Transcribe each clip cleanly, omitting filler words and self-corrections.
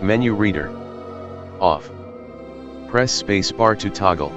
Menu reader. Off. Press spacebar to toggle.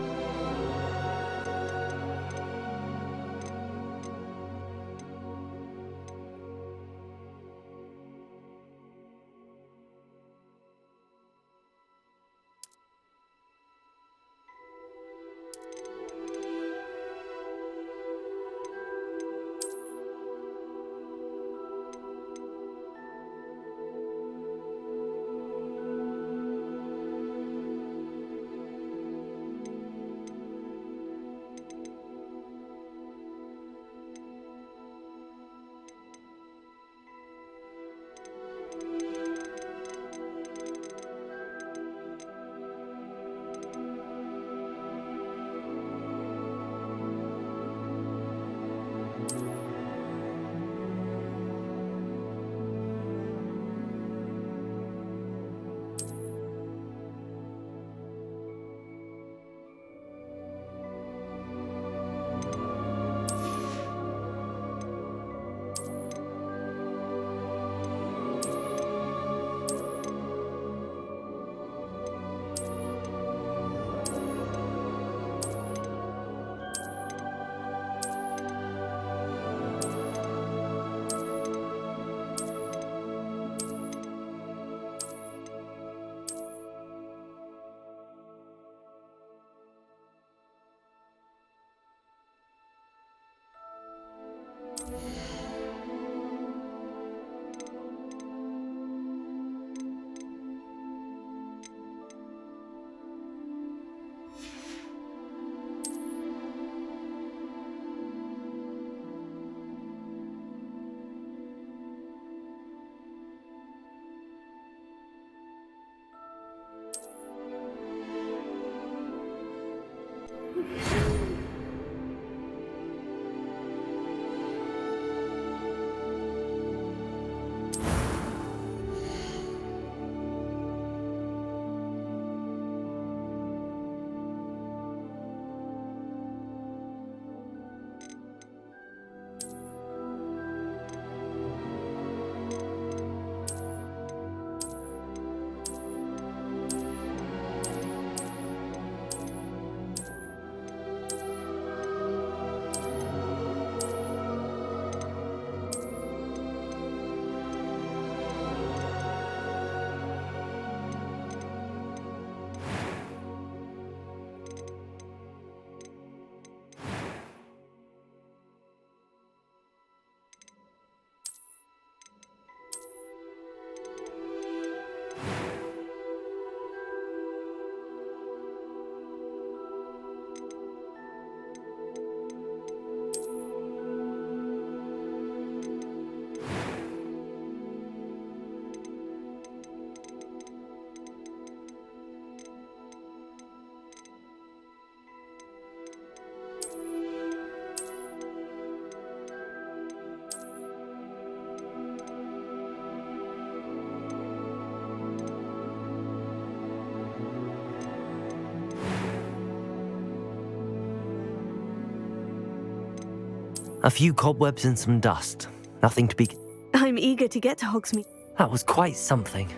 A few cobwebs and some dust. Nothing to be... I'm eager to get to Hogsmeade. That was quite something.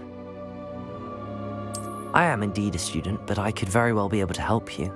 I am indeed a student, but I could very well be able to help you.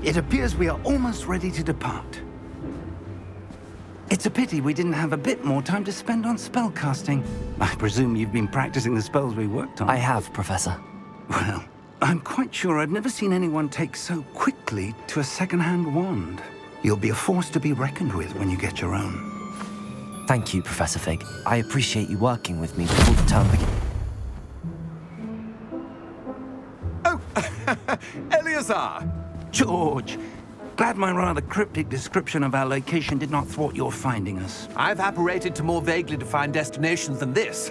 It appears we are almost ready to depart. It's a pity we didn't have a bit more time to spend on spellcasting. I presume you've been practicing the spells we worked on. I have, Professor. Well, I'm quite sure I've never seen anyone take so quickly to a second-hand wand. You'll be a force to be reckoned with when you get your own. Thank you, Professor Fig. I appreciate you working with me before the term begins. Oh, Eleazar! George, glad my rather cryptic description of our location did not thwart your finding us. I've apparated to more vaguely defined destinations than this.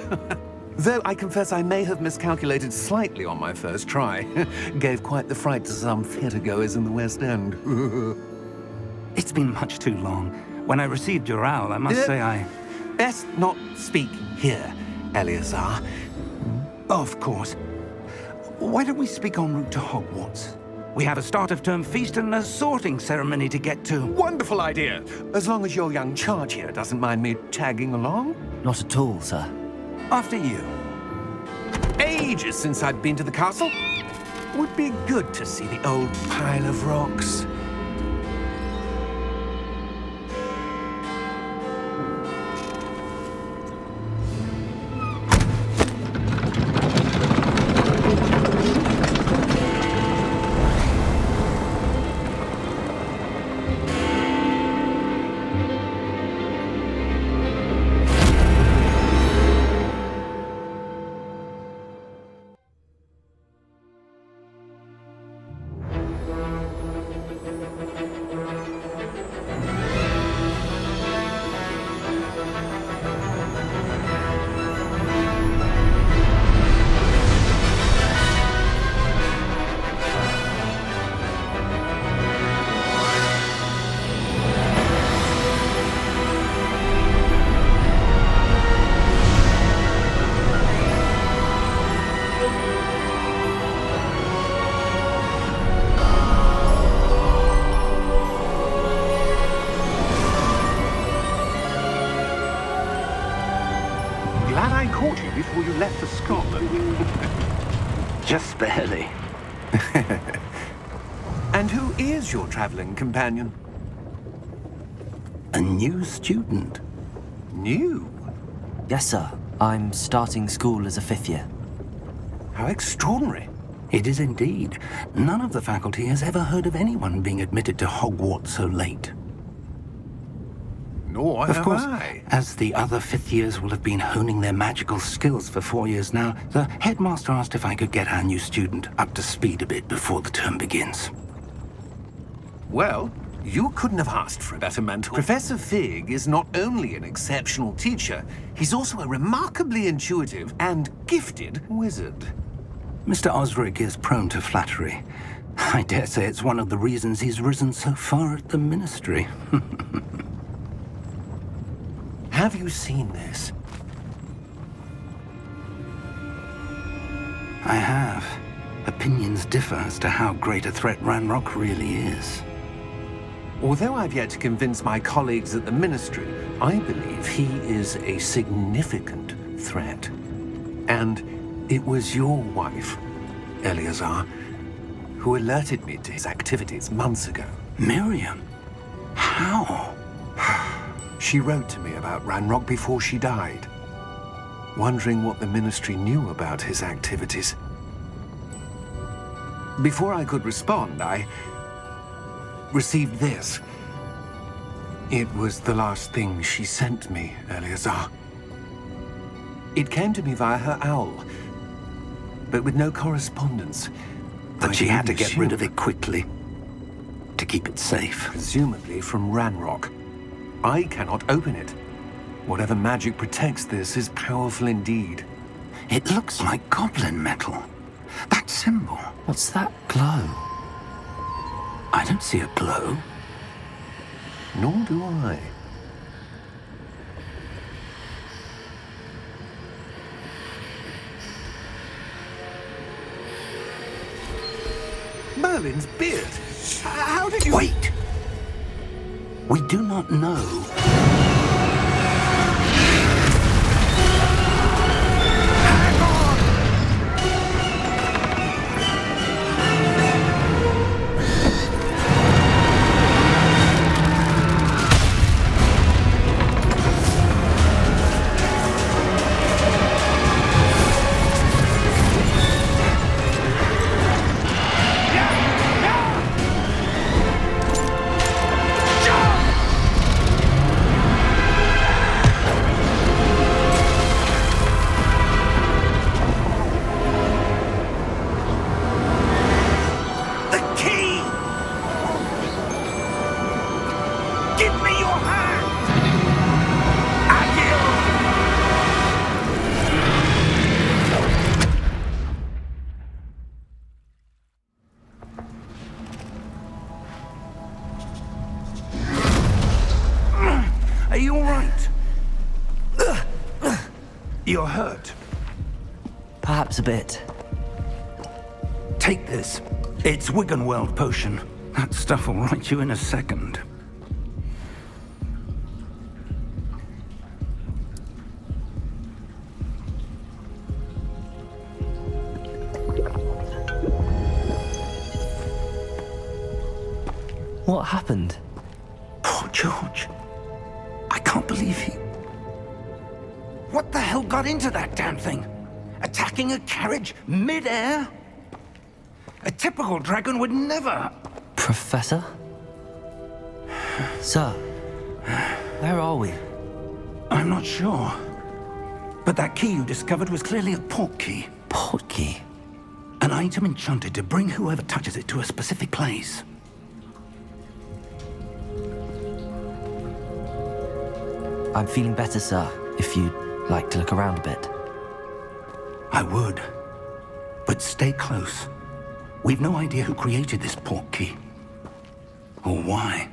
Though I confess I may have miscalculated slightly on my first try. Gave quite the fright to some theatre-goers in the West End. It's been much too long. When I received your owl, I must say I... Best not speak here, Eleazar. Of course. Why don't we speak en route to Hogwarts? We have a start-of-term feast and a sorting ceremony to get to. Wonderful idea! As long as your young charge here doesn't mind me tagging along. Not at all, sir. After you. Ages since I'd been to the castle. Would be good to see the old pile of rocks. Glad I caught you before you left for Scotland. Just barely. And who is your traveling companion? A new student. New? Yes, sir. I'm starting school as a 5th year. How extraordinary. It is indeed. None of the faculty has ever heard of anyone being admitted to Hogwarts so late. Nor Of have course, I. as the other 5th years will have been honing their magical skills for 4 years now, the headmaster asked if I could get our new student up to speed a bit before the term begins. Well, you couldn't have asked for a better mentor. Professor Fig is not only an exceptional teacher, he's also a remarkably intuitive and gifted wizard. Mr. Osric is prone to flattery. I dare say it's one of the reasons he's risen so far at the ministry. Have you seen this? I have. Opinions differ as to how great a threat Ranrock really is. Although I've yet to convince my colleagues at the Ministry, I believe he is a significant threat. And it was your wife, Eleazar, who alerted me to his activities months ago. Miriam? How? She wrote to me about Ranrock before she died, wondering what the Ministry knew about his activities. Before I could respond, I received this. It was the last thing she sent me, Eleazar. It came to me via her owl, but with no correspondence. But she had to get rid of it quickly, to keep it safe. Presumably from Ranrock. I cannot open it. Whatever magic protects this is powerful indeed. It looks like goblin metal. That symbol. What's that glow? I don't see a glow. Nor do I. Merlin's beard. How did you... Wait! We do not know. You're hurt. Perhaps a bit. Take this. It's Wiggenweld potion. That stuff will right you in a second. What happened? Poor George. I can't believe he... What the hell got into that damn thing? Attacking a carriage mid-air? A typical dragon would never... Professor? Sir, where are we? I'm not sure. But that key you discovered was clearly a port key. Port key? An item enchanted to bring whoever touches it to a specific place. I'm feeling better, sir, if you'd like to look around a bit. I would. But stay close. We've no idea who created this port key. Or why.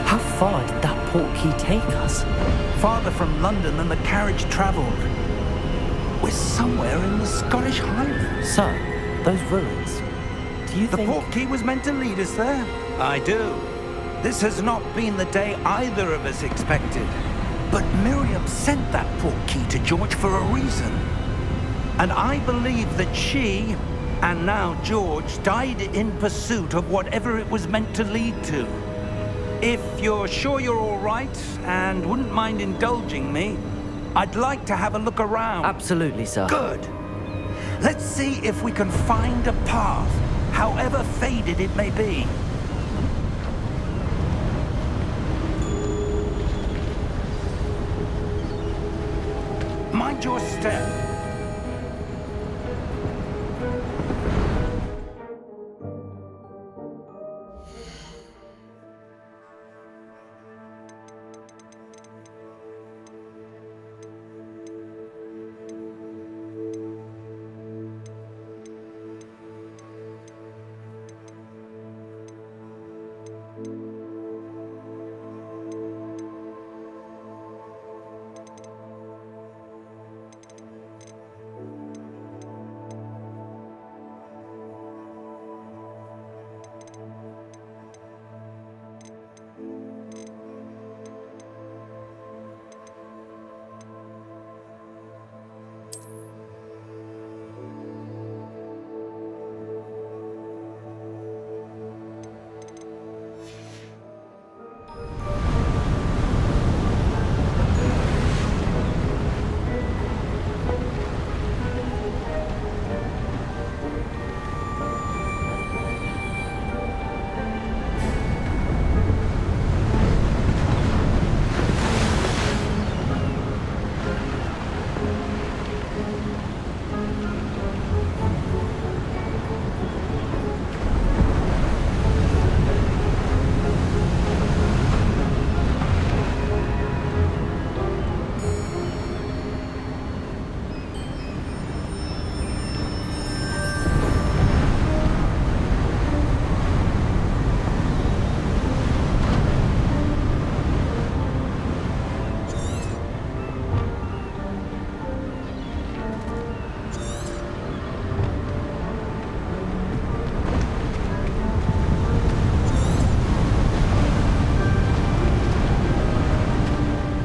How far did that port key take us? Farther from London than the carriage travelled. We're somewhere in the Scottish Highlands. Sir, those ruins. Do you The think... port key was meant to lead us there? I do. This has not been the day either of us expected. But Miriam sent that port key to George for a reason. And I believe that she, and now George, died in pursuit of whatever it was meant to lead to. If you're sure you're all right and wouldn't mind indulging me, I'd like to have a look around. Absolutely, sir. Good. Let's see if we can find a path, however faded it may be. Mind your step.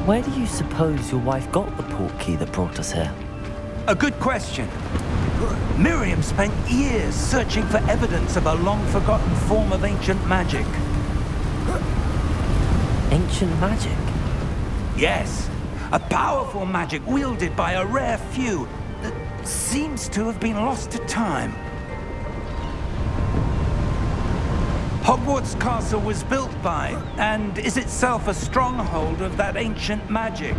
Where do you suppose your wife got the port key that brought us here? A good question. Miriam spent years searching for evidence of a long-forgotten form of ancient magic. Ancient magic? Yes, a powerful magic wielded by a rare few that seems to have been lost to time. Hogwarts Castle was built by, and is itself a stronghold of that ancient magic.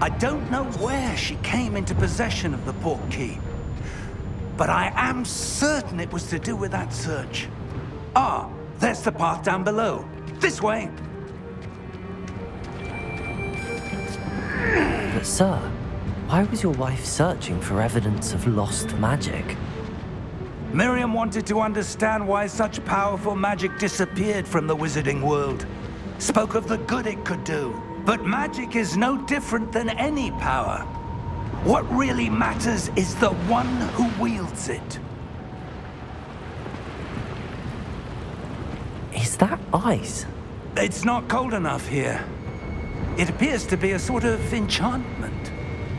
I don't know where she came into possession of the port key, but I am certain it was to do with that search. Ah, there's the path down below. This way. But sir, why was your wife searching for evidence of lost magic? Miriam wanted to understand why such powerful magic disappeared from the wizarding world. Spoke of the good it could do. But magic is no different than any power. What really matters is the one who wields it. Is that ice? It's not cold enough here. It appears to be a sort of enchantment.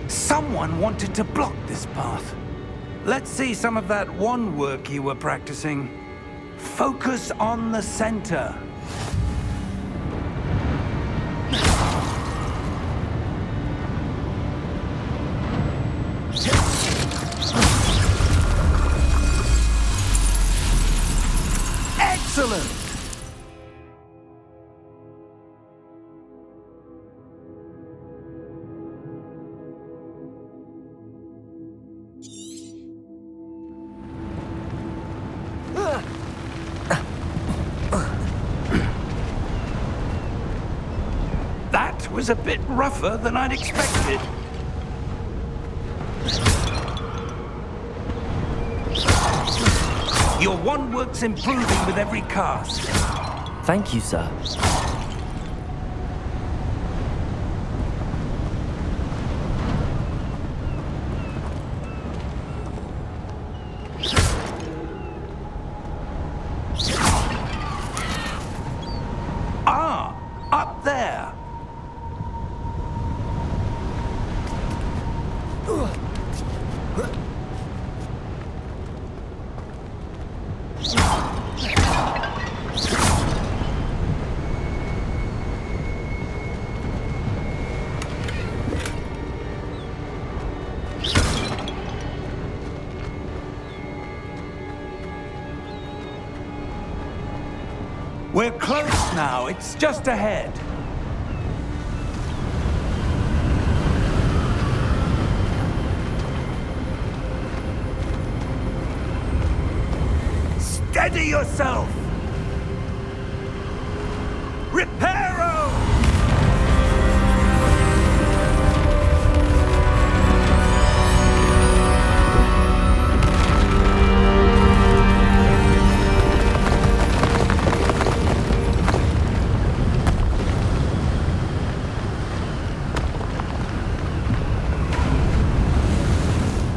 Someone wanted to block this path. Let's see some of that wand work you were practicing. Focus on the center. Excellent! That was a bit rougher than I'd expected. Your wand work's improving with every cast. Thank you, sir. Ah, up there. We're close now. It's just ahead. Steady yourself! Reparo!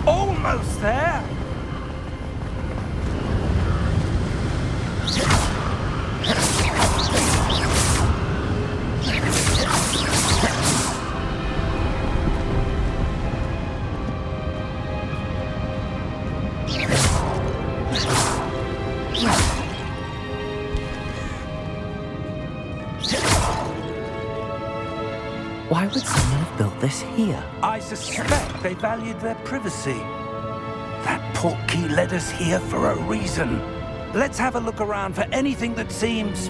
Almost there! Why would someone have built this here? I suspect they valued their privacy. That port key led us here for a reason. Let's have a look around for anything that seems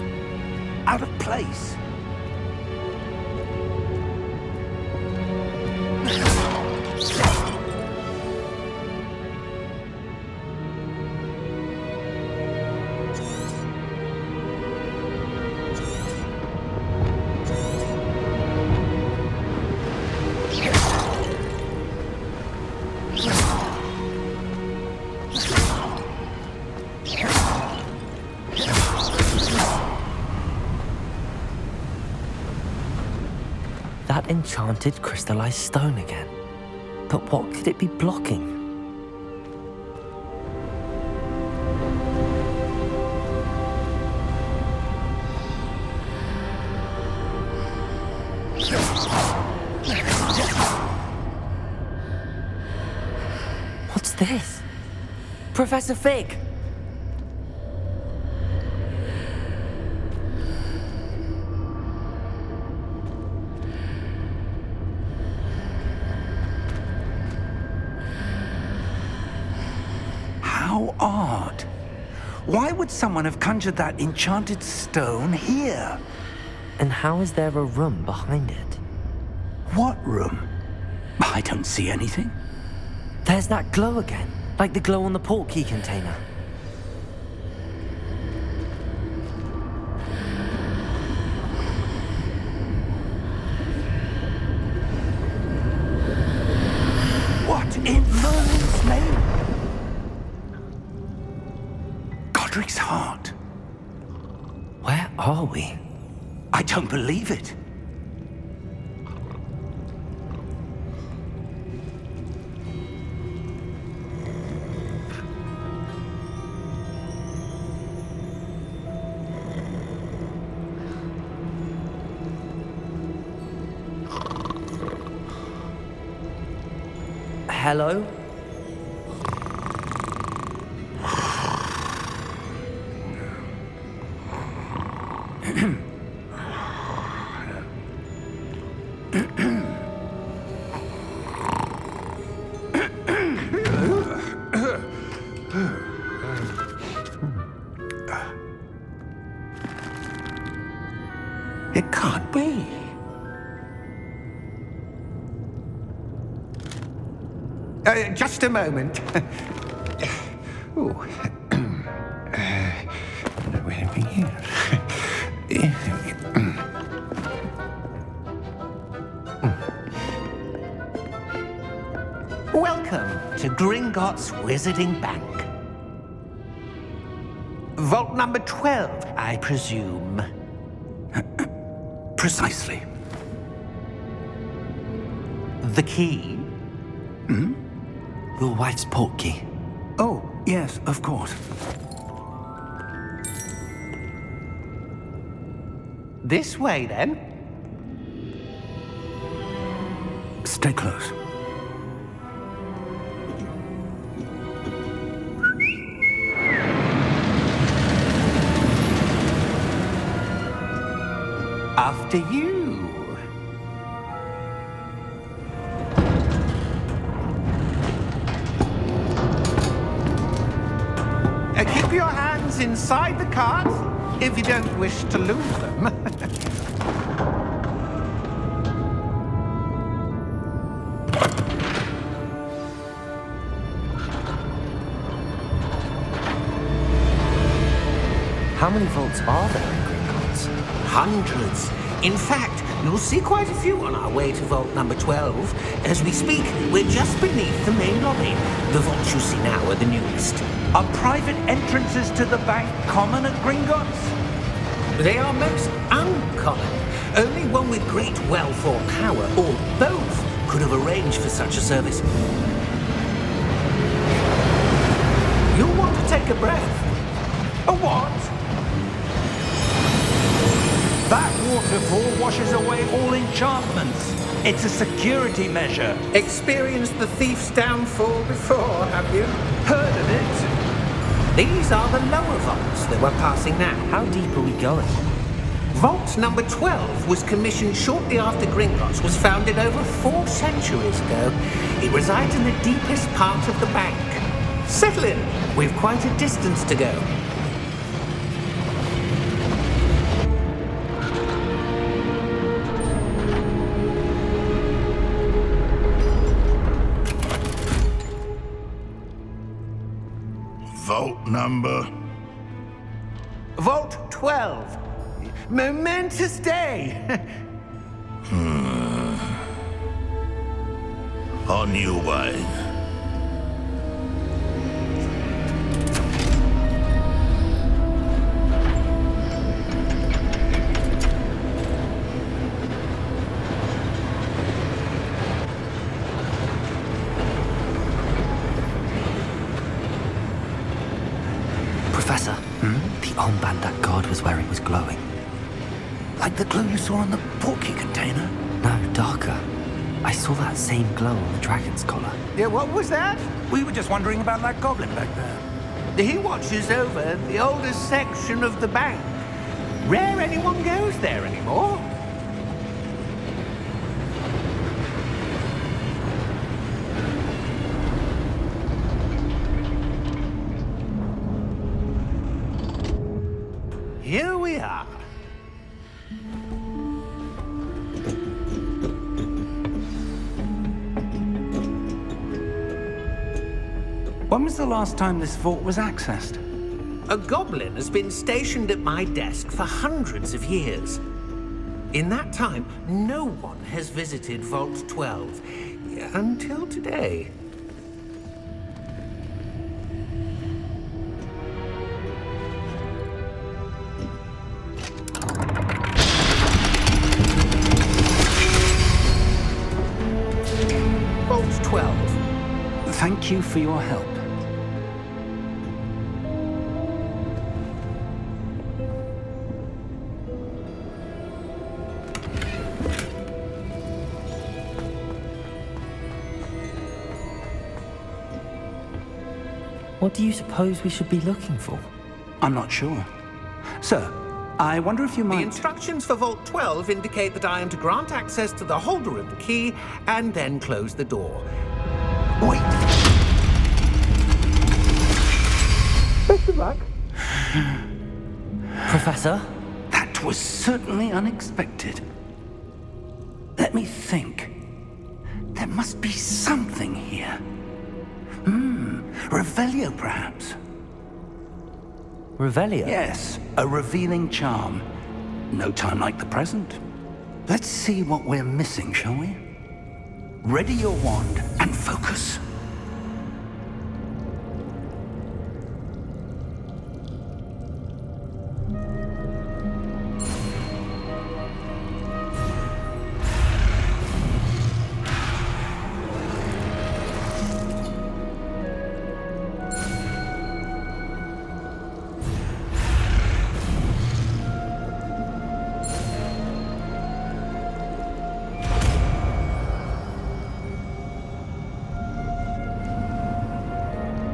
out of place. That enchanted crystallized stone again. But what could it be blocking? What's this? Professor Fig! How odd. Why would someone have conjured that enchanted stone here? And how is there a room behind it? What room? I don't see anything. There's that glow again, like the glow on the port key container. What in Merlin's name? Godric's heart. Where are we? I don't believe it. Hello? It can't be. Just a moment. Ooh. Wait a minute. Welcome to Gringotts Wizarding Bank. Vault number 12, I presume. Precisely. The key? Your wife's port key. Oh, yes, of course. This way, then. Stay close. After you. Keep your hands inside the cart if you don't wish to lose them. How many vaults are there in Gringotts? Hundreds. In fact, you'll see quite a few on our way to vault number 12. As we speak, we're just beneath the main lobby. The vaults you see now are the newest. Are private entrances to the bank common at Gringotts? They are most uncommon. Only one with great wealth or power, or both, could have arranged for such a service. You'll want to take a breath. A what? That waterfall washes away all enchantments. It's a security measure. Experienced the thief's downfall before, have you? Heard of it? These are the lower vaults that we're passing now. How deep are we going? Vault number 12 was commissioned shortly after Gringotts was founded over 4 centuries ago. It resides in the deepest part of the bank. Settle in. We've quite a distance to go. Vault number? Vault 12. Momentous day. On your way. Professor, the armband that guard was wearing was glowing. Like the glow you saw on the portkey container? No, darker. I saw that same glow on the dragon's collar. Yeah, what was that? We were just wondering about that goblin back there. He watches over the oldest section of the bank. Rare anyone goes there anymore. Here we are. When was the last time this vault was accessed? A goblin has been stationed at my desk for hundreds of years. In that time, no one has visited Vault 12 until today. Vault 12. Thank you for your help. What do you suppose we should be looking for? I'm not sure. Sir, I wonder if you The might... instructions for Vault 12 indicate that I am to grant access to the holder of the key and then close the door. Wait! Best of luck. Professor? That was certainly unexpected. Let me think. There must be something here. Revelio, perhaps? Revelio? Yes, a revealing charm. No time like the present. Let's see what we're missing, shall we? Ready your wand and focus.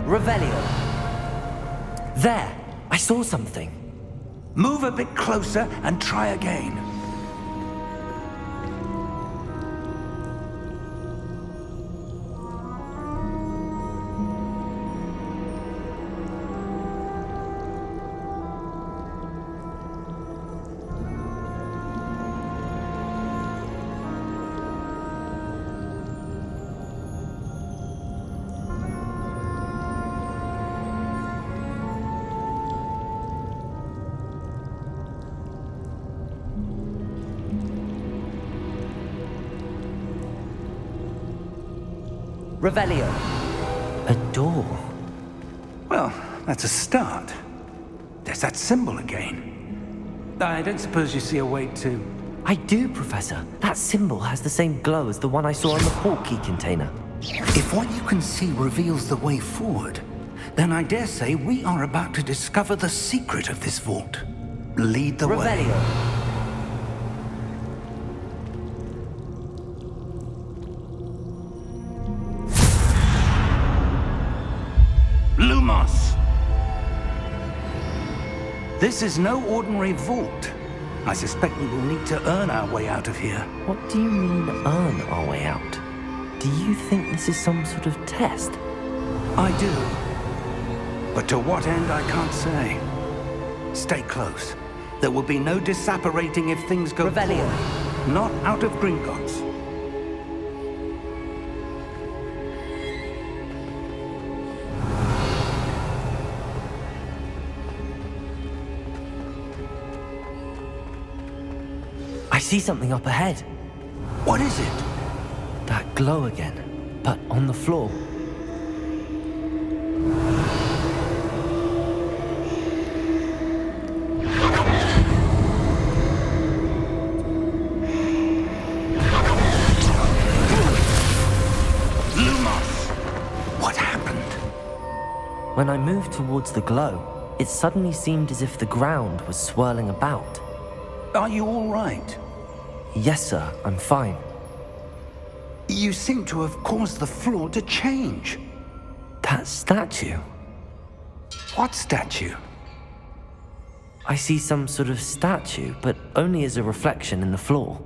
Revelio. There! I saw something. Move a bit closer and try again. Revelio. A door. Well, that's a start. There's that symbol again. I don't suppose you see a way to... I do, Professor. That symbol has the same glow as the one I saw on the port key container. If what you can see reveals the way forward, then I dare say we are about to discover the secret of this vault. Lead the way. Revelio. Lumos! This is no ordinary vault. I suspect we will need to earn our way out of here. What do you mean, earn our way out? Do you think this is some sort of test? I do. But to what end, I can't say. Stay close. There will be no disapparating if things go Revelio. poorly. Not out of Gringotts. I see something up ahead. What is it? That glow again, but on the floor. Lumos! What happened? When I moved towards the glow, it suddenly seemed as if the ground was swirling about. Are you all right? Yes, sir, I'm fine. You seem to have caused the floor to change. That statue? What statue? I see some sort of statue, but only as a reflection in the floor.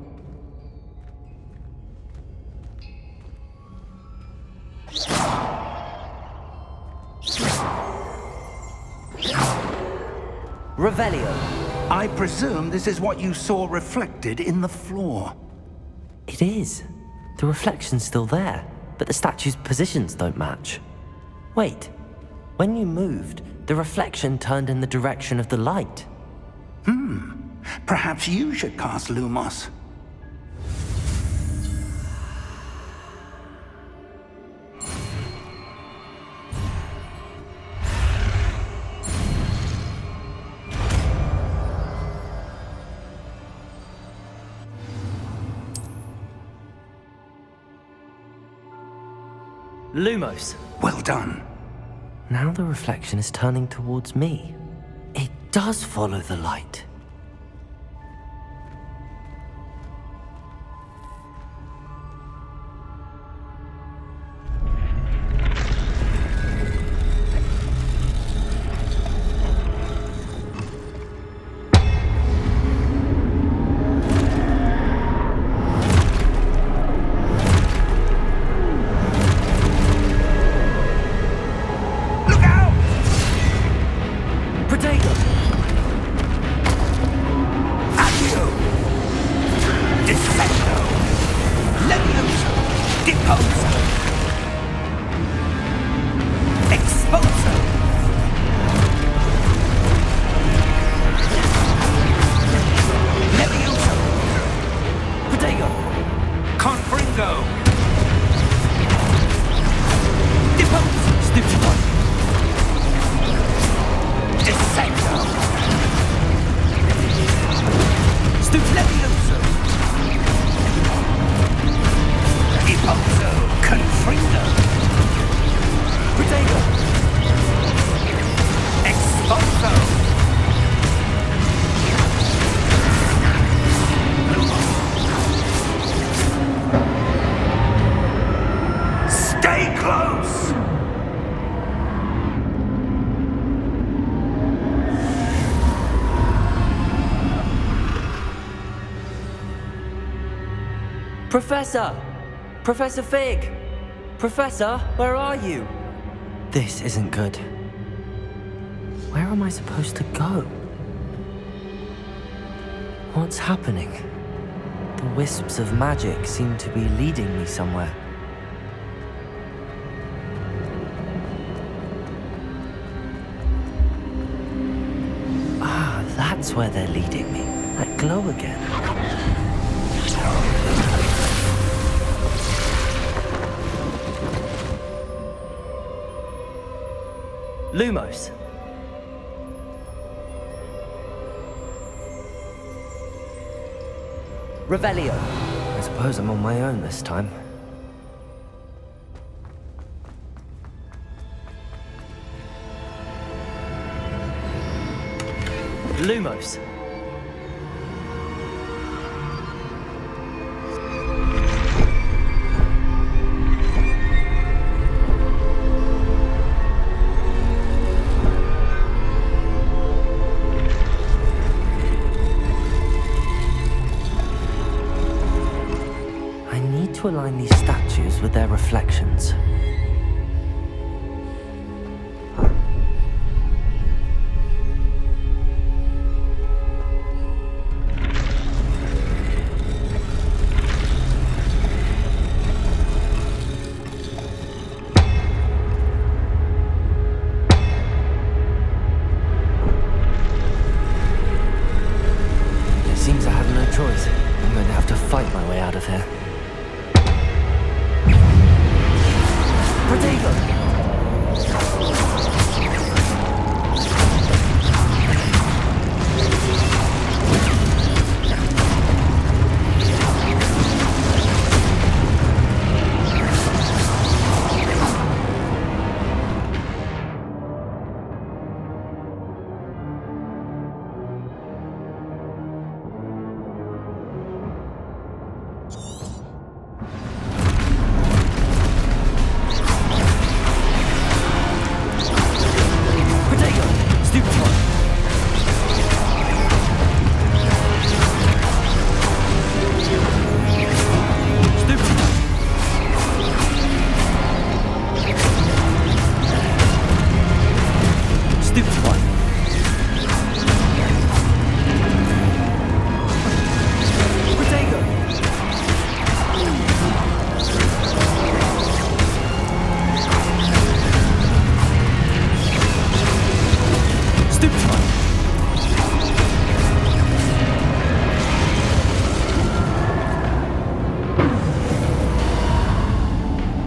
Revelio. I presume this is what you saw reflected in the floor. It is. The reflection's still there. but the statue's positions don't match. Wait, when you moved, the reflection turned in the direction of the light. Perhaps you should cast Lumos. Lumos. Well done. Now the reflection is turning towards me. It does follow the light. Professor! Professor Fig! Professor, where are you? This isn't good. Where am I supposed to go? What's happening? The wisps of magic seem to be leading me somewhere. Ah, that's where they're leading me. That glow again. Lumos. Revelio. I suppose I'm on my own this time. Lumos. To align these statues with their reflections. It seems I have no choice. I'm going to have to fight my way out of here.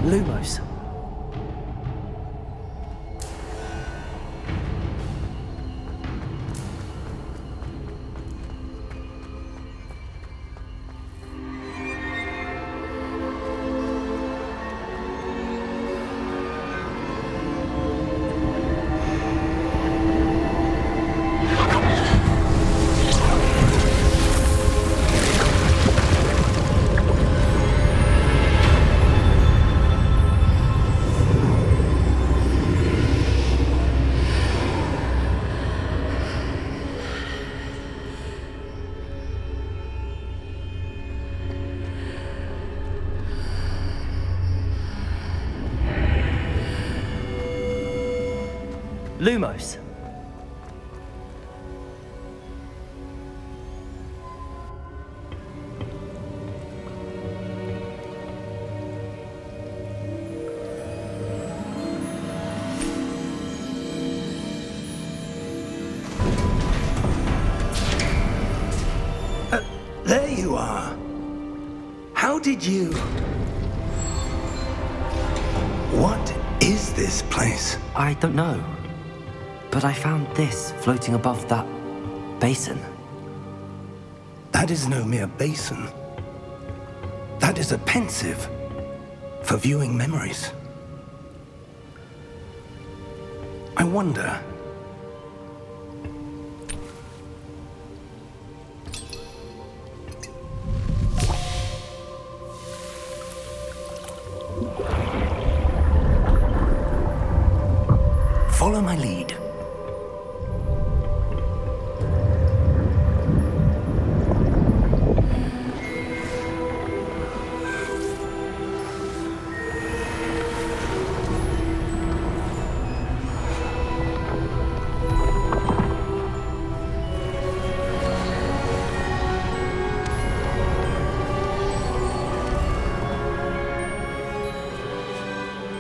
Lumos. Lumos. There you are. How did you... What is this place? I don't know. But I found this floating above that basin. That is no mere basin. That is a pensive for viewing memories. I wonder... Follow my lead.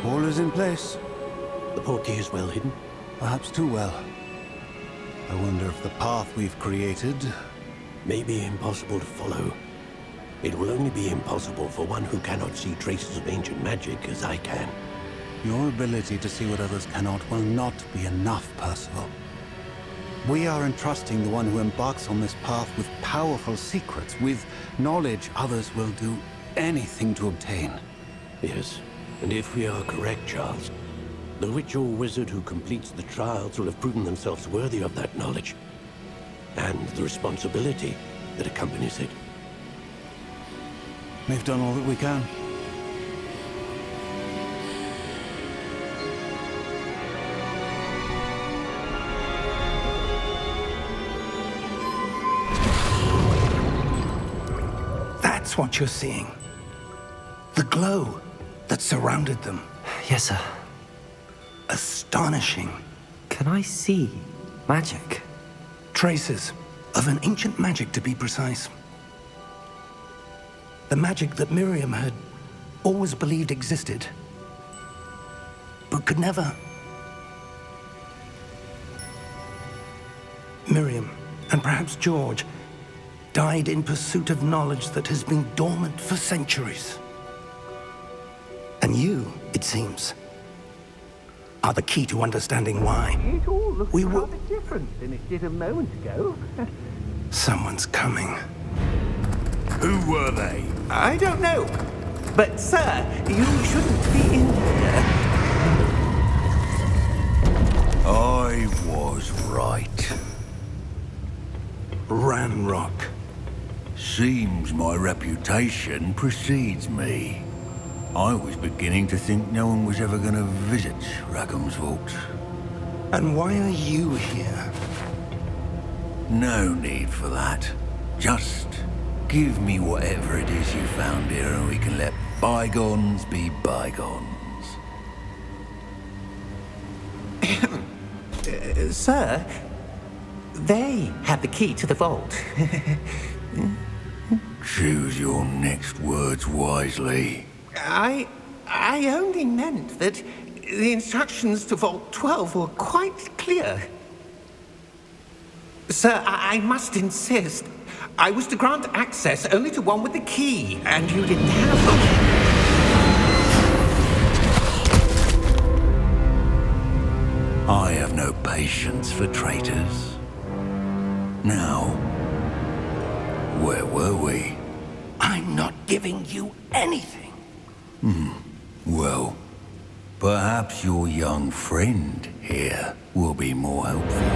All is in place. The portkey is well hidden. Perhaps too well. I wonder if the path we've created... May be impossible to follow. It will only be impossible for one who cannot see traces of ancient magic as I can. Your ability to see what others cannot will not be enough, Percival. We are entrusting the one who embarks on this path with powerful secrets, with knowledge others will do anything to obtain. Yes, and if we are correct, Charles, the witch or wizard who completes the trials will have proven themselves worthy of that knowledge, and the responsibility that accompanies it. We've done all that we can. That's what you're seeing. The glow that surrounded them. Yes, sir. Astonishing. Can I see magic? Traces of an ancient magic, to be precise. The magic that Miriam had always believed existed, but could never. Miriam, and perhaps George, died in pursuit of knowledge that has been dormant for centuries. And you, it seems, are the key to understanding why. It all looks We will- rather different than it did a moment ago. Someone's coming. Who were they? I don't know. But, sir, you shouldn't be in here. I was right. Ranrock. Seems my reputation precedes me. I was beginning to think no one was ever going to visit Rackham's vault. And why are you here? No need for that. Just give me whatever it is you found here and we can let bygones be bygones. Sir, they have the key to the vault. Choose your next words wisely. I only meant that the instructions to Vault 12 were quite clear. Sir, I must insist. I was to grant access only to one with the key, and you didn't have them. patience for traitors. Now, where were we? I'm not giving you anything. Well, perhaps your young friend here will be more helpful.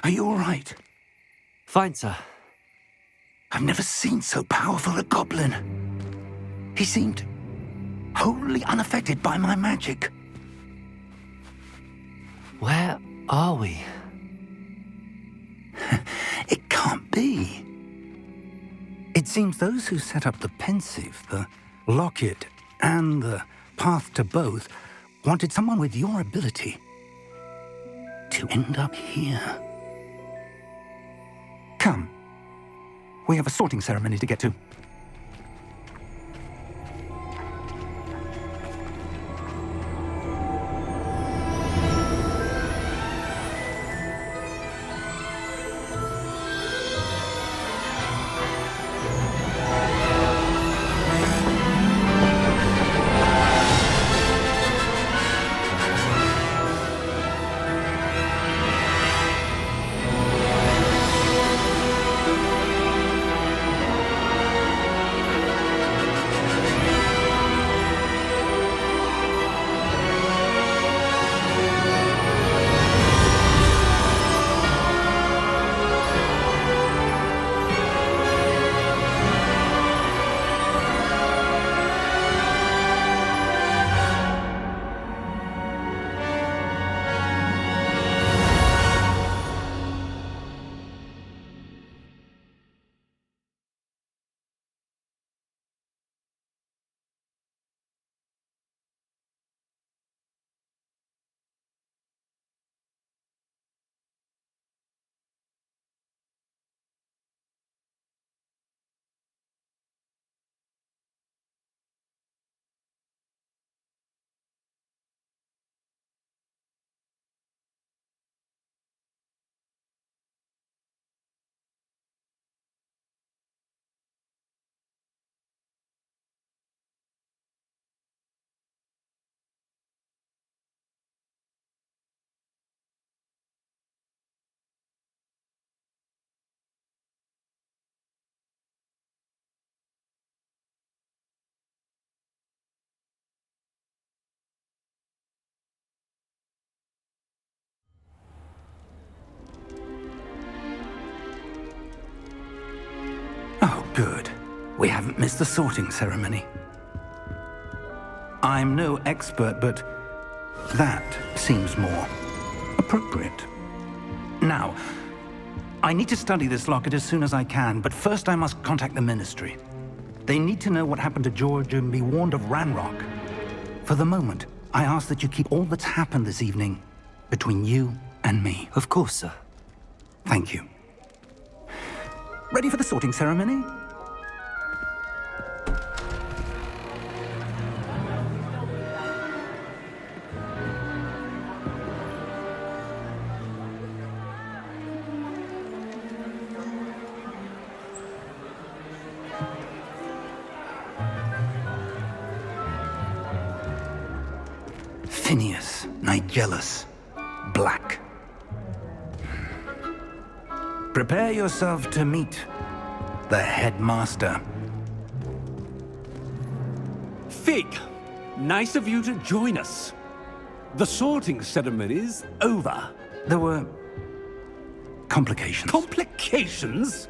Are you all right? Fine, sir. I've never seen so powerful a goblin. He seemed wholly unaffected by my magic. Where are we? It can't be. It seems those who set up the pensive, the locket, and the path to both wanted someone with your ability to end up here. Come. We have a sorting ceremony to get to. Oh, good. We haven't missed the sorting ceremony. I'm no expert, but that seems more appropriate. Now, I need to study this locket as soon as I can, but first I must contact the Ministry. They need to know what happened to George and be warned of Ranrock. For the moment, I ask that you keep all that's happened this evening between you and me. Of course, sir. Thank you. Ready for the sorting ceremony? Phineas, Nigellus, Black. Prepare yourself to meet the headmaster. Fig, nice of you to join us. The sorting ceremony's over. There were complications. Complications?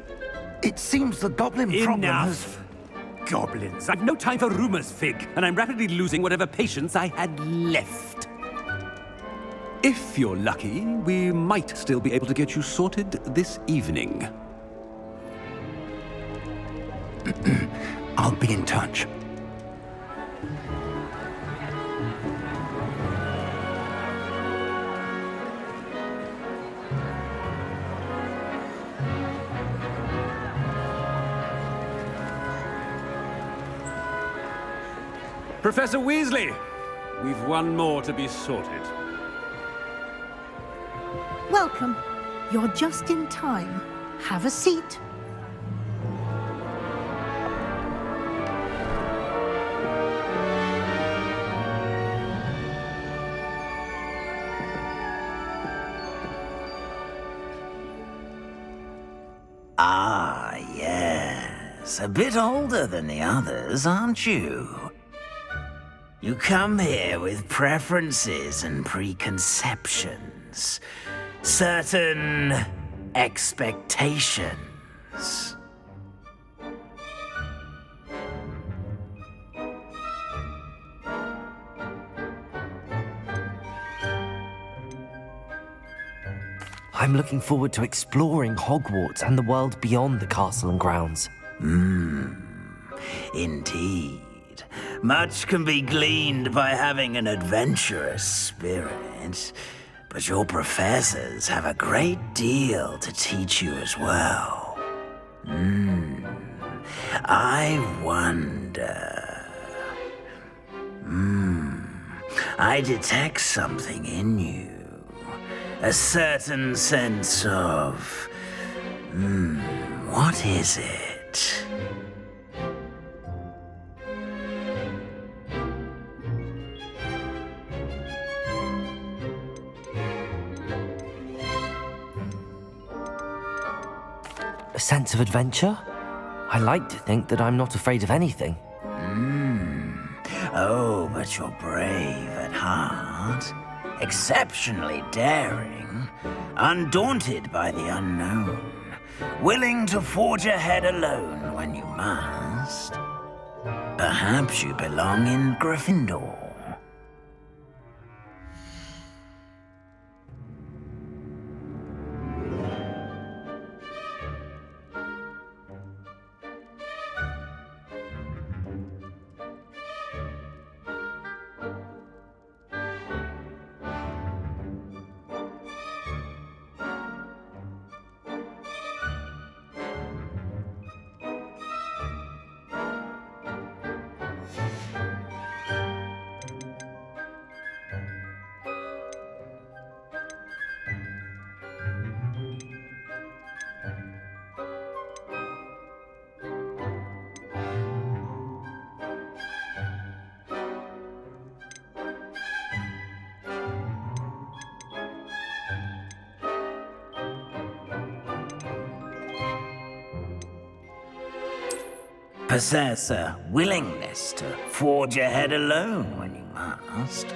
It seems the goblin problem has... Enough! Goblins. I've no time for rumors, Fig, and I'm rapidly losing whatever patience I had left. If you're lucky, we might still be able to get you sorted this evening. I'll be in touch. Professor Weasley, we've one more to be sorted. Welcome. You're just in time. Have a seat. Ah, yes. A bit older than the others, aren't you? You come here with preferences and preconceptions. Certain expectations. I'm looking forward to exploring Hogwarts and the world beyond the castle and grounds. Indeed. Much can be gleaned by having an adventurous spirit, but your professors have a great deal to teach you as well. I wonder... I detect something in you. A certain sense of... what is it? A sense of adventure? I like to think that I'm not afraid of anything. Oh, but you're brave at heart. Exceptionally daring. Undaunted by the unknown. Willing to forge ahead alone when you must. Perhaps you belong in Gryffindor. Possess a willingness to forge ahead alone when you must.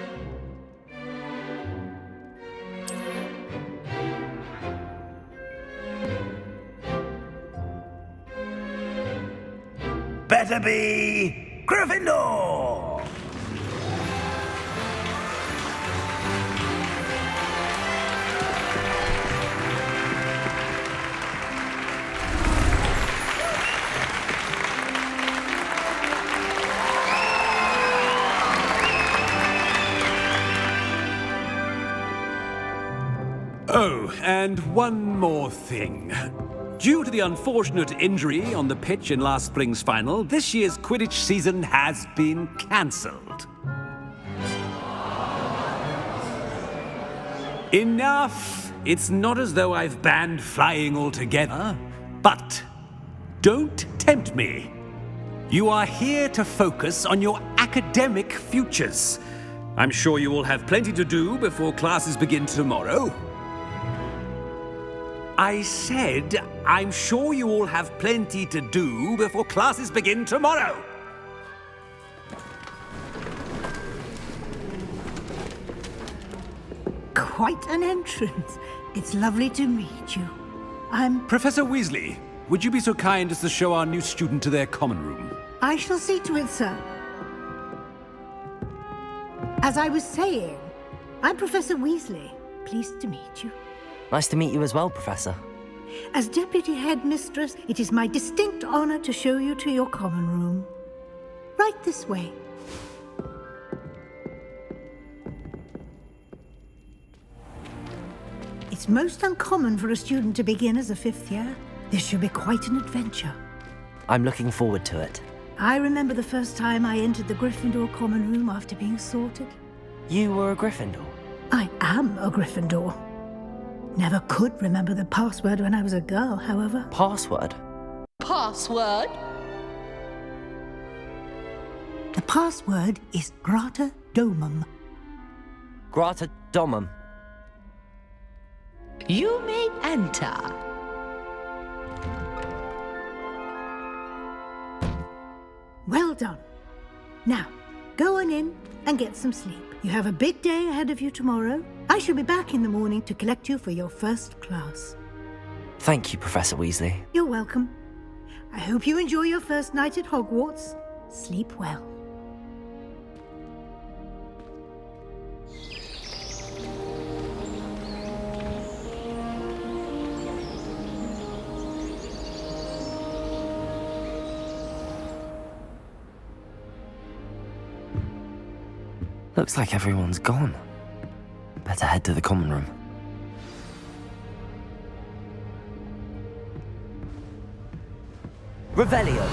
Better be Gryffindor! Oh, and one more thing. Due to the unfortunate injury on the pitch in last spring's final, this year's Quidditch season has been cancelled. Enough! It's not as though I've banned flying altogether, but don't tempt me. You are here to focus on your academic futures. I'm sure you will have plenty to do before classes begin tomorrow. I said, I'm sure you all have plenty to do before classes begin tomorrow. quite an entrance. It's lovely to meet you. Professor Weasley, would you be so kind as to show our new student to their common room? I shall see to it, sir. As I was saying, I'm Professor Weasley. Pleased to meet you. Nice to meet you as well, Professor. As Deputy Headmistress, it is my distinct honor to show you to your common room. Right this way. It's most uncommon for a student to begin as a fifth year. This should be quite an adventure. I'm looking forward to it. I remember the first time I entered the Gryffindor common room after being sorted. You were a Gryffindor? I am a Gryffindor. Never could remember the password when I was a girl, however. Password? Password? The password is Grata Domum. Grata Domum. You may enter. Well done. Now, go on in and get some sleep. You have a big day ahead of you tomorrow. I shall be back in the morning to collect you for your first class. Thank you, Professor Weasley. You're welcome. I hope you enjoy your first night at Hogwarts. Sleep well. Looks like everyone's gone. Better head to the common room. Revelio.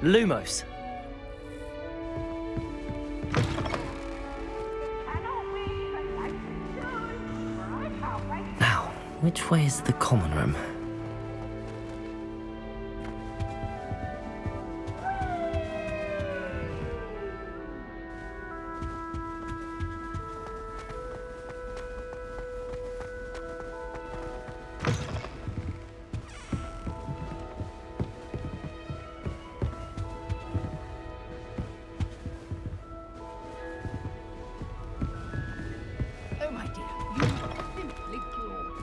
Lumos. Now, which way is the common room? Oh, my dear, you are simply glorious.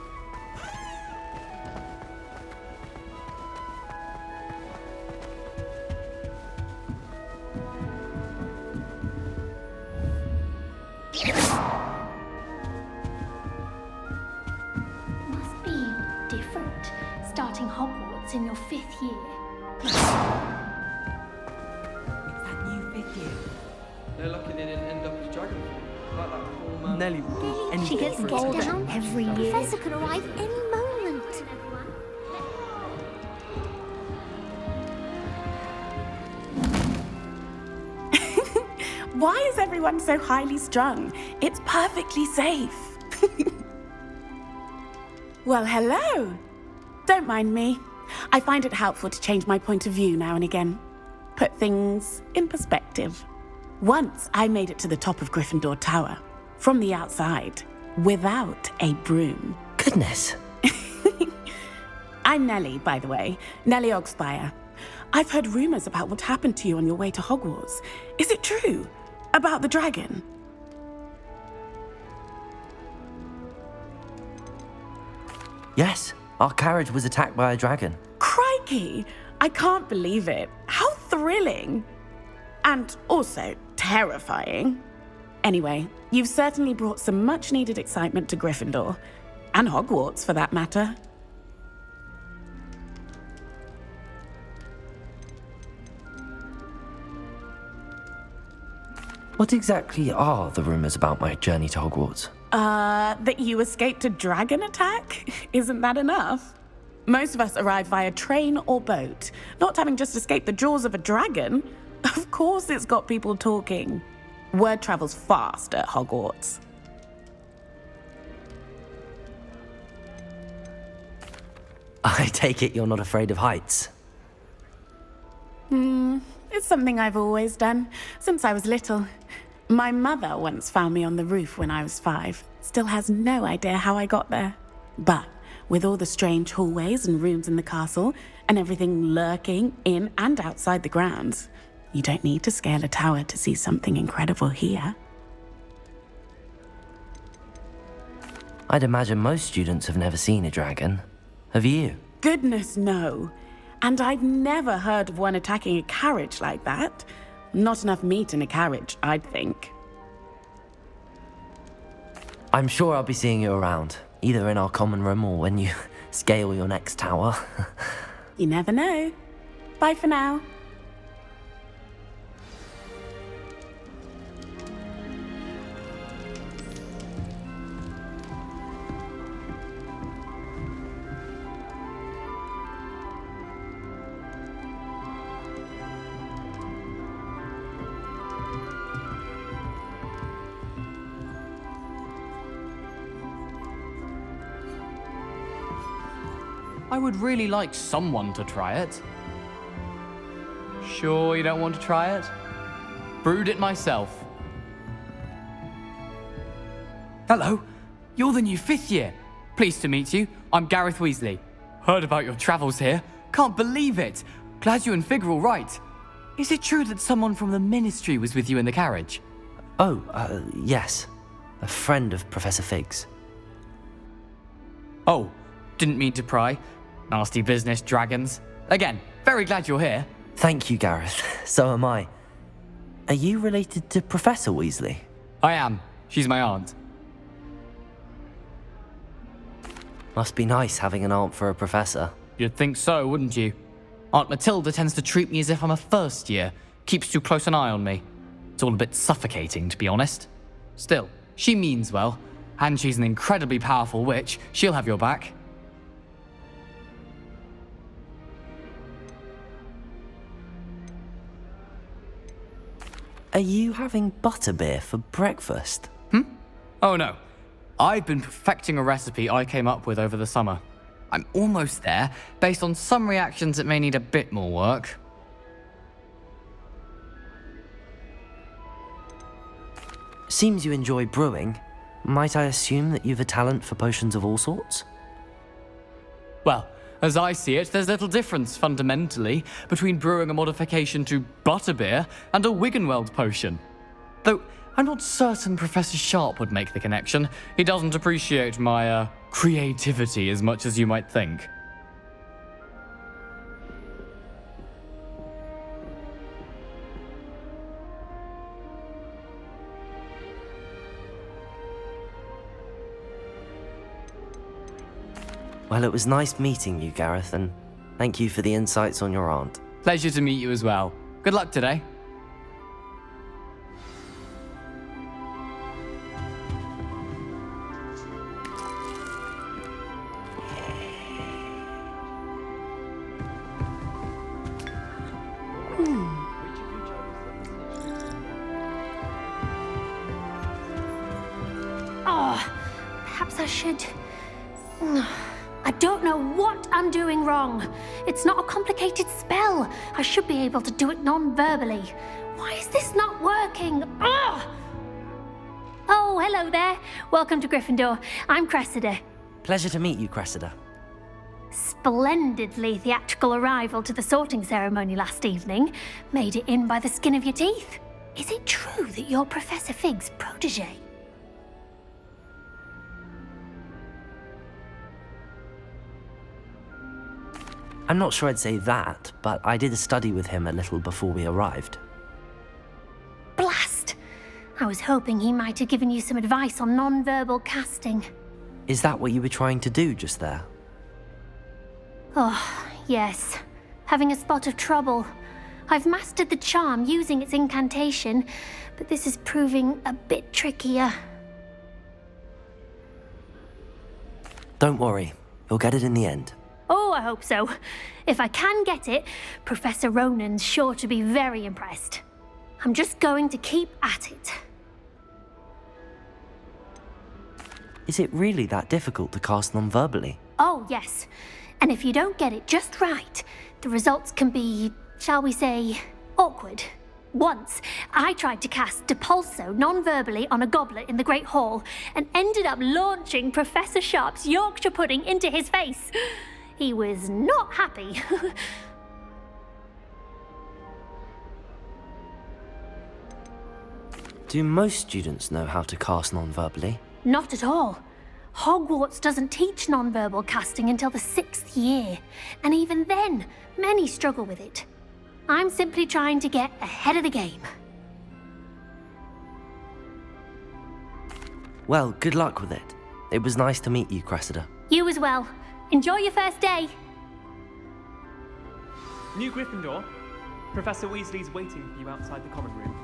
Must be different, starting Hogwarts in your 5th year. It's that new 5th year. They're lucky they didn't end up as dragon fruit, like that poor man. Nelly will do anything. She gets rolled down every year. Professor could arrive any moment. Why is everyone so highly strung? It's perfectly safe. Well, hello. Don't mind me. I find it helpful to change my point of view now and again. Put things in perspective. Once I made it to the top of Gryffindor Tower, from the outside, without a broom. Goodness. I'm Nellie, by the way. Nellie Ogspire. I've heard rumors about what happened to you on your way to Hogwarts. Is it true? About the dragon? Yes, our carriage was attacked by a dragon. Crikey! I can't believe it. How thrilling! And also terrifying. Anyway, you've certainly brought some much-needed excitement to Gryffindor. And Hogwarts, for that matter. What exactly are the rumors about my journey to Hogwarts? That you escaped a dragon attack? Isn't that enough? Most of us arrive via train or boat, not having just escaped the jaws of a dragon. Of course it's got people talking. Word travels fast at Hogwarts. I take it you're not afraid of heights. It's something I've always done, since I was little. My mother once found me on the roof when I was 5, still has no idea how I got there. But with all the strange hallways and rooms in the castle, and everything lurking in and outside the grounds, you don't need to scale a tower to see something incredible here. I'd imagine most students have never seen a dragon. Have you? Goodness, no. And I've never heard of one attacking a carriage like that. Not enough meat in a carriage, I'd think. I'm sure I'll be seeing you around, either in our common room or when you scale your next tower. You never know. Bye for now. I would really like someone to try it. Sure you don't want to try it? Brewed it myself. Hello, you're the new 5th year. Pleased to meet you. I'm Gareth Weasley. Heard about your travels here. Can't believe it. Glad you and Fig are all right. Is it true that someone from the Ministry was with you in the carriage? Oh, yes. A friend of Professor Fig's. Oh, didn't mean to pry. Nasty business, dragons. Again, very glad you're here. Thank you, Gareth. So am I. Are you related to Professor Weasley? I am. She's my aunt. Must be nice having an aunt for a professor. You'd think so, wouldn't you? Aunt Matilda tends to treat me as if I'm a first year. Keeps too close an eye on me. It's all a bit suffocating, to be honest. Still, she means well. And she's an incredibly powerful witch. She'll have your back. Are you having butterbeer for breakfast? Oh no. I've been perfecting a recipe I came up with over the summer. I'm almost there, based on some reactions that may need a bit more work. Seems you enjoy brewing. Might I assume that you've a talent for potions of all sorts? Well, as I see it, there's little difference, fundamentally, between brewing a modification to butterbeer and a Wiggenweld potion. Though, I'm not certain Professor Sharp would make the connection. He doesn't appreciate my, creativity as much as you might think. Well, it was nice meeting you, Gareth, and thank you for the insights on your aunt. Pleasure to meet you as well. Good luck today. Oh, perhaps I should... I don't know what I'm doing wrong. It's not a complicated spell. I should be able to do it non-verbally. Why is this not working? Ugh! Oh, hello there. Welcome to Gryffindor. I'm Cressida. Pleasure to meet you, Cressida. Splendidly theatrical arrival to the sorting ceremony last evening. Made it in by the skin of your teeth. Is it true that you're Professor Fig's protege? I'm not sure I'd say that, but I did a study with him a little before we arrived. Blast! I was hoping he might have given you some advice on non-verbal casting. Is that what you were trying to do just there? Oh, yes. Having a spot of trouble. I've mastered the charm using its incantation, but this is proving a bit trickier. Don't worry, you'll get it in the end. Oh, I hope so. If I can get it, Professor Ronan's sure to be very impressed. I'm just going to keep at it. Is it really that difficult to cast non-verbally? Oh, yes. And if you don't get it just right, the results can be, shall we say, awkward. Once, I tried to cast Depulso non-verbally on a goblet in the Great Hall and ended up launching Professor Sharp's Yorkshire pudding into his face. He was not happy. Do most students know how to cast non-verbally? Not at all. Hogwarts doesn't teach non-verbal casting until the 6th year, and even then, many struggle with it. I'm simply trying to get ahead of the game. Well, good luck with it. It was nice to meet you, Cressida. You as well. Enjoy your first day. New Gryffindor. Professor Weasley's waiting for you outside the common room.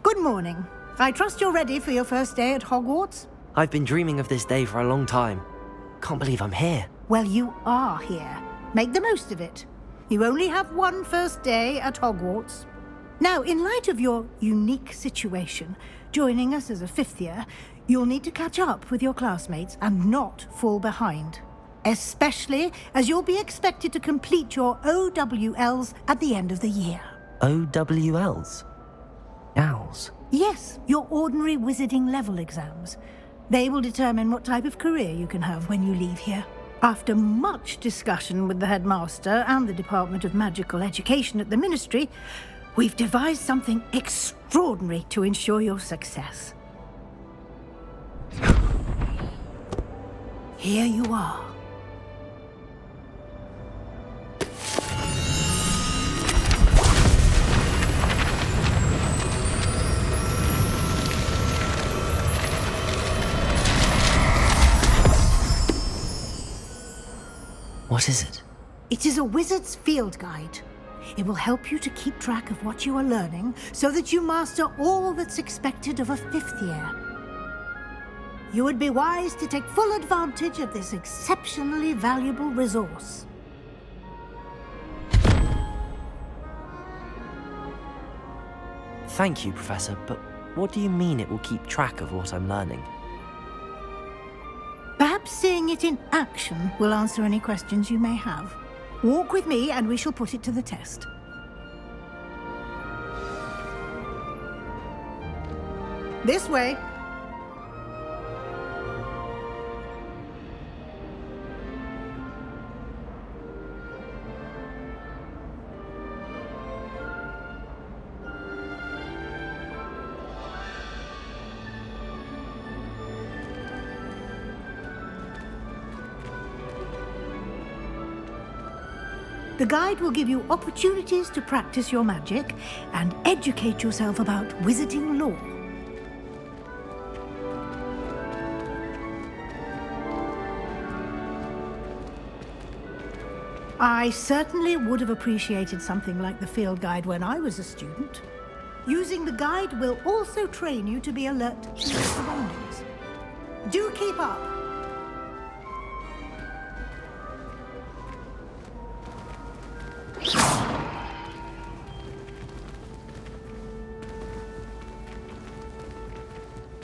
Good morning. I trust you're ready for your first day at Hogwarts? I've been dreaming of this day for a long time. Can't believe I'm here. Well, you are here. Make the most of it. You only have one first day at Hogwarts. Now, in light of your unique situation, joining us as a 5th year, you'll need to catch up with your classmates and not fall behind. Especially as you'll be expected to complete your OWLs at the end of the year. OWLs? Owls? Yes, your ordinary wizarding level exams. They will determine what type of career you can have when you leave here. After much discussion with the headmaster and the Department of Magical Education at the Ministry, we've devised something extraordinary to ensure your success. Here you are. What is it? It is a wizard's field guide. It will help you to keep track of what you are learning so that you master all that's expected of a 5th year. You would be wise to take full advantage of this exceptionally valuable resource. Thank you, Professor, but what do you mean it will keep track of what I'm learning? Perhaps seeing it in action will answer any questions you may have. Walk with me and we shall put it to the test. This way. The guide will give you opportunities to practice your magic and educate yourself about wizarding lore. I certainly would have appreciated something like the field guide when I was a student. Using the guide will also train you to be alert to your surroundings. Do keep up.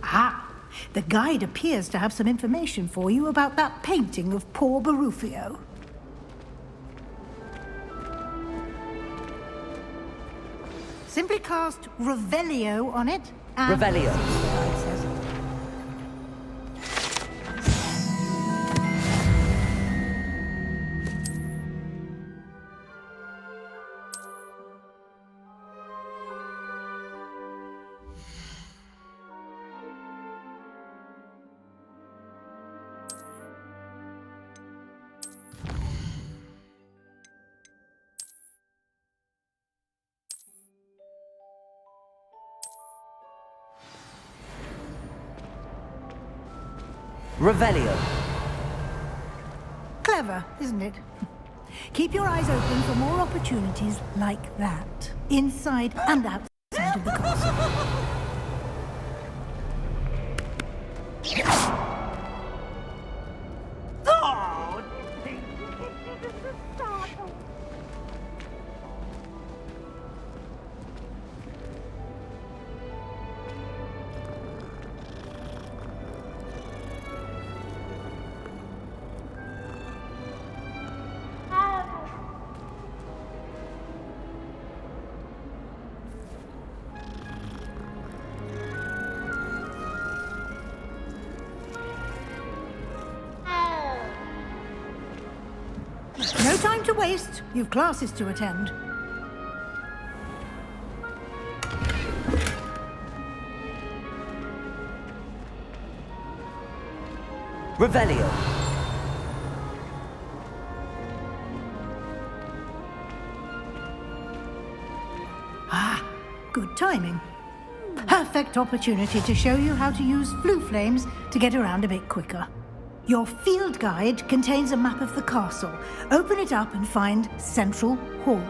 Ah, the guide appears to have some information for you about that painting of poor Barufio. Simply cast Revelio on it and... Revelio. It says. Revelio. Clever, isn't it? Keep your eyes open for more opportunities like that, inside and outside of the castle. to waste. You've classes to attend. Revelio. Ah, good timing. Perfect opportunity to show you how to use flue flames to get around a bit quicker. Your field guide contains a map of the castle. Open it up and find Central Hall.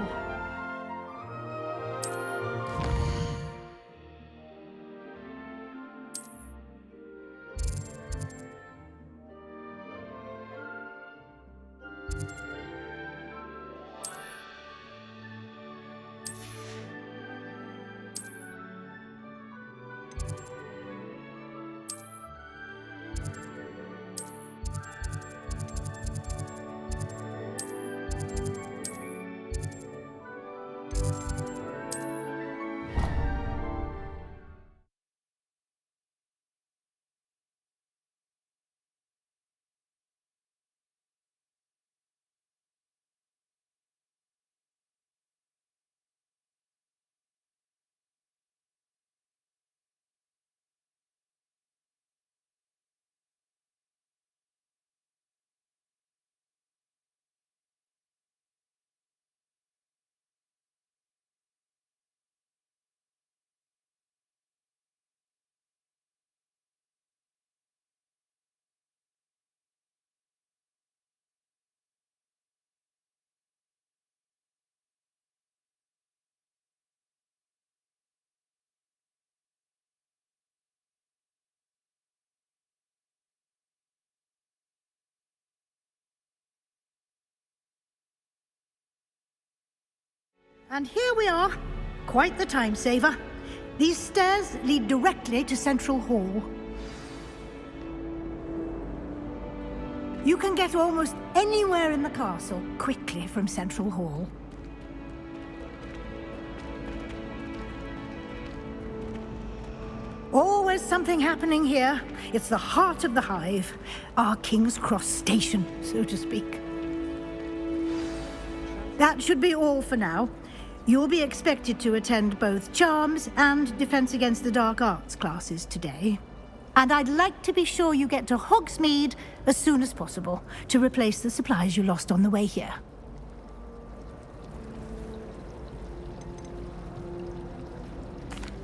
And here we are. Quite the time saver. These stairs lead directly to Central Hall. You can get almost anywhere in the castle quickly from Central Hall. Always something happening here. It's the heart of the hive. Our King's Cross station, so to speak. That should be all for now. You'll be expected to attend both Charms and Defense Against the Dark Arts classes today. And I'd like to be sure you get to Hogsmeade as soon as possible to replace the supplies you lost on the way here.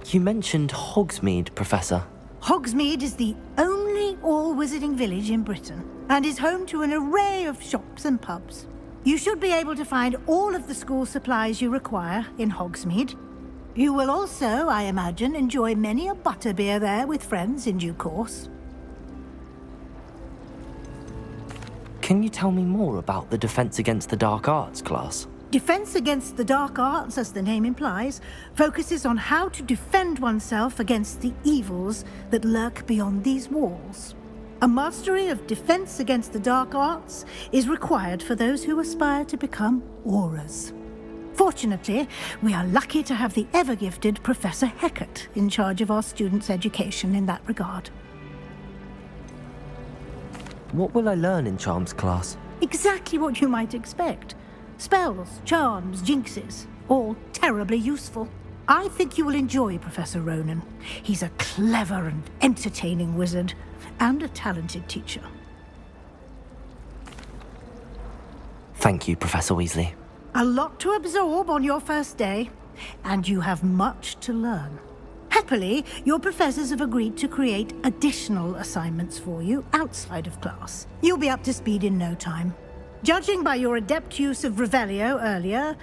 You mentioned Hogsmeade, Professor. Hogsmeade is the only all-wizarding village in Britain and is home to an array of shops and pubs. You should be able to find all of the school supplies you require in Hogsmeade. You will also, I imagine, enjoy many a butterbeer there with friends in due course. Can you tell me more about the Defense Against the Dark Arts class? Defense Against the Dark Arts, as the name implies, focuses on how to defend oneself against the evils that lurk beyond these walls. A mastery of Defense Against the Dark Arts is required for those who aspire to become Aurors. Fortunately, we are lucky to have the ever-gifted Professor Hecat in charge of our students' education in that regard. What will I learn in Charms class? Exactly what you might expect. Spells, charms, jinxes, all terribly useful. I think you will enjoy Professor Ronan. He's a clever and entertaining wizard, and a talented teacher. Thank you, Professor Weasley. A lot to absorb on your first day, and you have much to learn. Happily, your professors have agreed to create additional assignments for you outside of class. You'll be up to speed in no time. Judging by your adept use of Revelio earlier,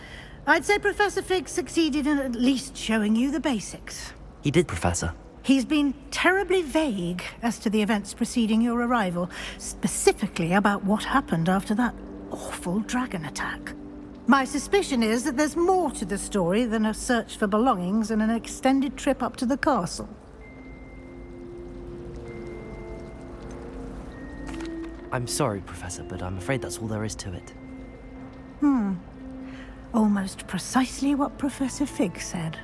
I'd say Professor Fig succeeded in at least showing you the basics. He did, Professor. He's been terribly vague as to the events preceding your arrival, specifically about what happened after that awful dragon attack. My suspicion is that there's more to the story than a search for belongings and an extended trip up to the castle. I'm sorry, Professor, but I'm afraid that's all there is to it. Almost precisely what Professor Fig said.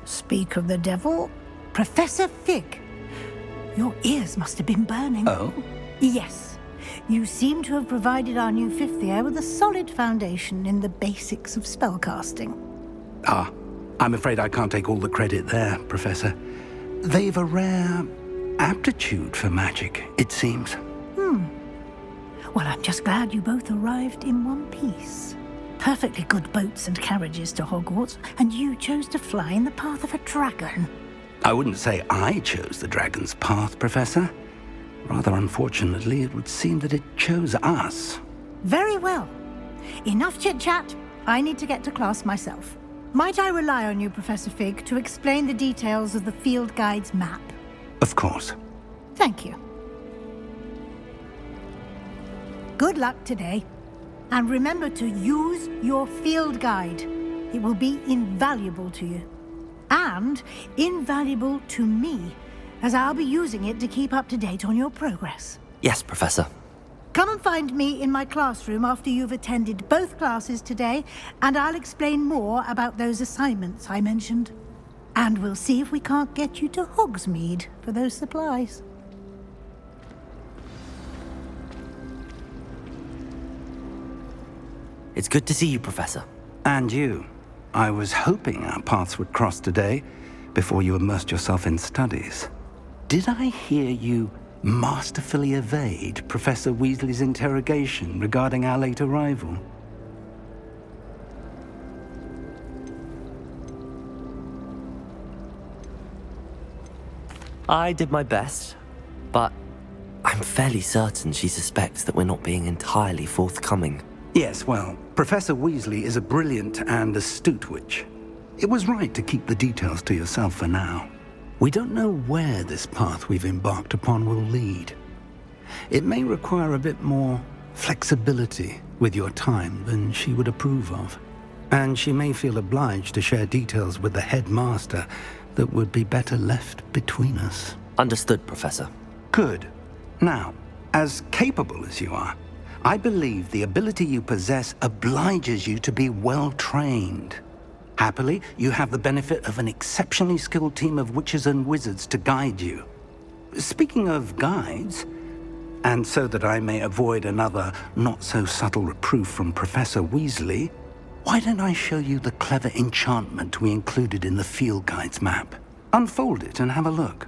Speak of the devil, Professor Fig. Your ears must have been burning. Oh? Yes. You seem to have provided our new fifth year with a solid foundation in the basics of spellcasting. Ah, I'm afraid I can't take all the credit there, Professor. They've a rare aptitude for magic, it seems. Well, I'm just glad you both arrived in one piece. Perfectly good boats and carriages to Hogwarts, and you chose to fly in the path of a dragon. I wouldn't say I chose the dragon's path, Professor. Rather unfortunately, it would seem that it chose us. Very well. Enough chit-chat. I need to get to class myself. Might I rely on you, Professor Fig, to explain the details of the field guide's map? Of course. Thank you. Good luck today. And remember to use your field guide. It will be invaluable to you. And invaluable to me, as I'll be using it to keep up to date on your progress. Yes, Professor. Come and find me in my classroom after you've attended both classes today, and I'll explain more about those assignments I mentioned. And we'll see if we can't get you to Hogsmeade for those supplies. It's good to see you, Professor. And you. I was hoping our paths would cross today, before you immersed yourself in studies. Did I hear you masterfully evade Professor Weasley's interrogation regarding our late arrival? I did my best, but I'm fairly certain she suspects that we're not being entirely forthcoming. Yes, well, Professor Weasley is a brilliant and astute witch. It was right to keep the details to yourself for now. We don't know where this path we've embarked upon will lead. It may require a bit more flexibility with your time than she would approve of. And she may feel obliged to share details with the headmaster that would be better left between us. Understood, Professor. Good. Now, as capable as you are, I believe the ability you possess obliges you to be well-trained. Happily, you have the benefit of an exceptionally skilled team of witches and wizards to guide you. Speaking of guides, and so that I may avoid another not-so-subtle reproof from Professor Weasley, why don't I show you the clever enchantment we included in the field guide's map? Unfold it and have a look.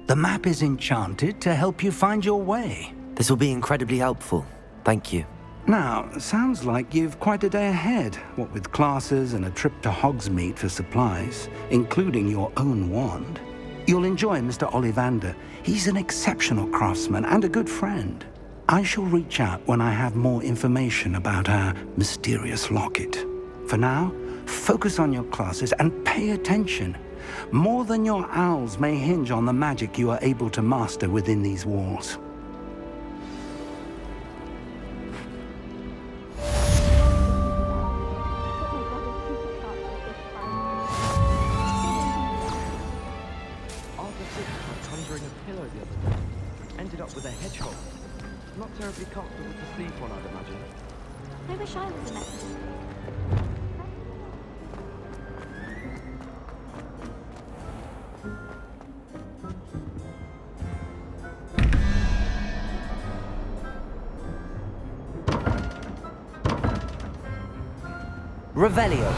The map is enchanted to help you find your way. This will be incredibly helpful. Thank you. Now, sounds like you've quite a day ahead, what with classes and a trip to Hogsmeade for supplies, including your own wand. You'll enjoy Mr. Ollivander. He's an exceptional craftsman and a good friend. I shall reach out when I have more information about our mysterious locket. For now, focus on your classes and pay attention. More than your owls may hinge on the magic you are able to master within these walls. Arthur Fig tried conjuring a pillow the other day. Ended up with a hedgehog. Not terribly comfortable to sleep on, I'd imagine. I wish I was a method. Revelio.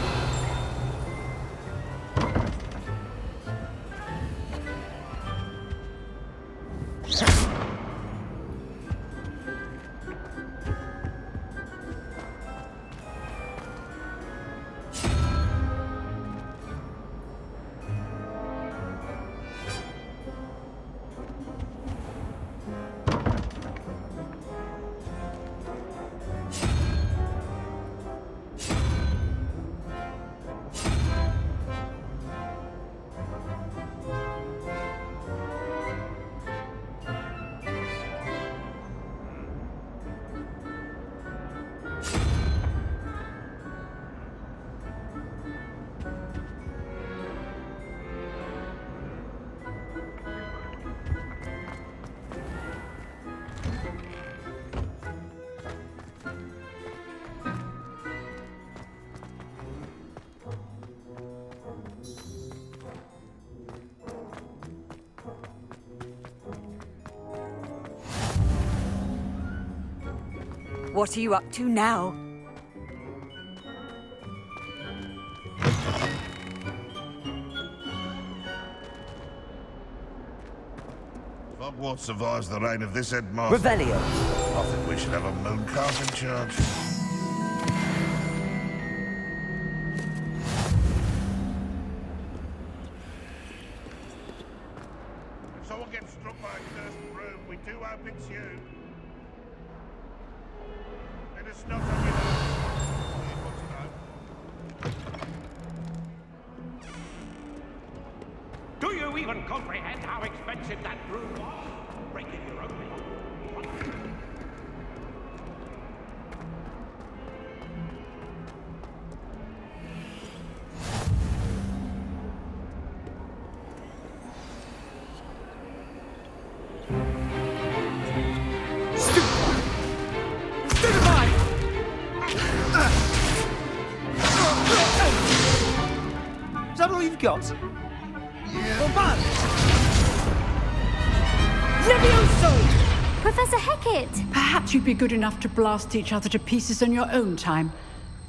What are you up to now? If Hogwarts survives the reign of this headmaster... Revelio. I think we should have a mooncalf in charge. If someone gets struck by a cursed broom, we do hope it's you. Let us not have you know. Do you even comprehend how expensive that broom was? Break it your own way. Is that all you've got? Levioso! Professor Hecat! Perhaps you'd be good enough to blast each other to pieces in your own time.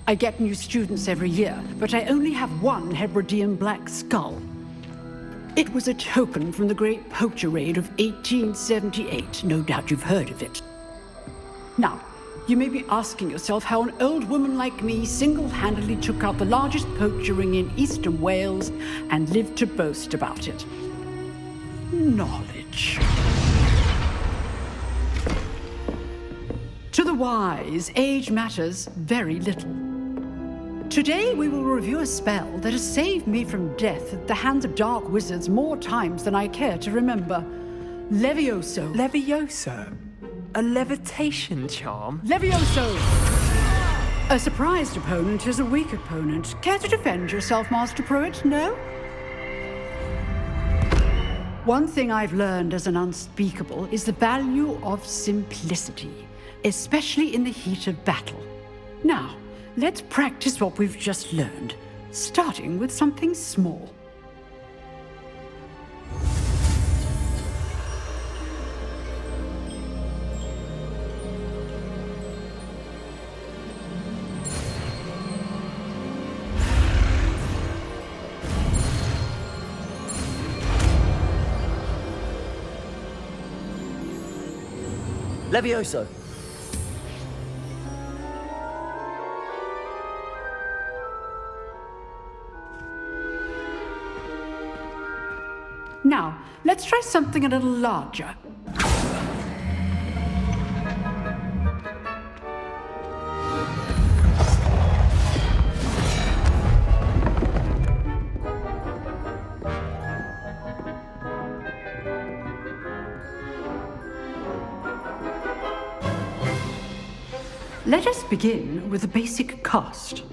I get new students every year, but I only have one Hebridean black skull. It was a token from the Great Poacher Raid of 1878. No doubt you've heard of it. Now, you may be asking yourself how an old woman like me single-handedly took out the largest poacher ring in eastern Wales and lived to boast about it. Knowledge. To the wise, age matters very little. Today we will review a spell that has saved me from death at the hands of dark wizards more times than I care to remember. Levioso. Levioso? A levitation charm? Levioso! A surprised opponent is a weak opponent. Care to defend yourself, Master Pruitt? No? One thing I've learned as an unspeakable is the value of simplicity, especially in the heat of battle. Now, let's practice what we've just learned, starting with something small. Levioso. Now, let's try something a little larger. Let us begin with a basic cast.